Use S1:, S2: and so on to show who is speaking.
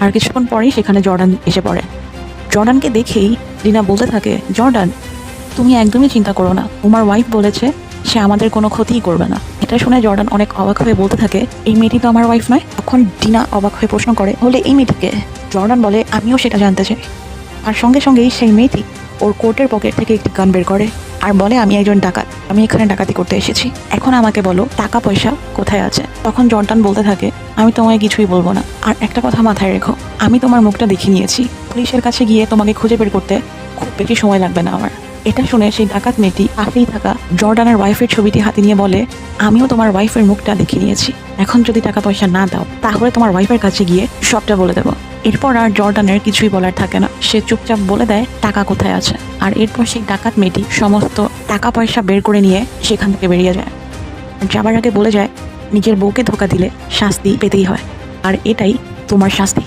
S1: আর কিছুক্ষণ পরেই সেখানে জর্ডান এসে পড়ে। জর্ডানকে দেখেই রিনা বলতে থাকে, জর্ডান তুমি একদমই চিন্তা করো না, তোমার ওয়াইফ বলেছে সে আমাদের কোনো ক্ষতিই করবে না। এটা শুনে জর্ডান অনেক অবাক হয়ে বলতে থাকে, এই মেয়েটি তো আমার ওয়াইফ নয়। তখন রিনা অবাক হয়ে প্রশ্ন করে, হলে এই মেয়েটিকে? জর্ডান বলে, আমিও সেটা জানতে চাই। আর সঙ্গে সঙ্গেই সেই মেয়েটি ওর কোটের পকেট থেকে একটি গান বের করে আর বলে, আমি একজন ডাকাত, আমি এখানে ডাকাতি করতে এসেছি, এখন আমাকে বলো টাকা পয়সা কোথায় আছে। তখন জর্ডান বলতে থাকে, আমি তোমায় কিছুই বলবো না, আর একটা কথা মাথায় রেখো, আমি তোমার মুখটা দেখে নিয়েছি, পুলিশের কাছে গিয়ে তোমাকে খুঁজে বের করতে খুব বেশি সময় লাগবে না আমার। এটা শুনে সেই ডাকাত মেয়েটি পাশেই থাকা জর্ডানের ওয়াইফের ছবিটি হাতে নিয়ে বলে, আমিও তোমার ওয়াইফের মুখটা দেখে নিয়েছি, এখন যদি টাকা পয়সা না দাও তাহলে তোমার ওয়াইফের কাছে গিয়ে সবটা বলে দেবো। এরপর আর জর্ডানের কিছুই বলার থাকে না, সে চুপচাপ বলে দেয় টাকা কোথায় আছে। আর এরপর সেই ডাকাত মেয়েটি সমস্ত টাকা পয়সা বের করে নিয়ে সেখান থেকে বেরিয়ে যায়। যাবার আগে বলে যায়, নিজের বউকে ধোকা দিলে শাস্তি পেতেই হয়, আর এটাই তোমার শাস্তি।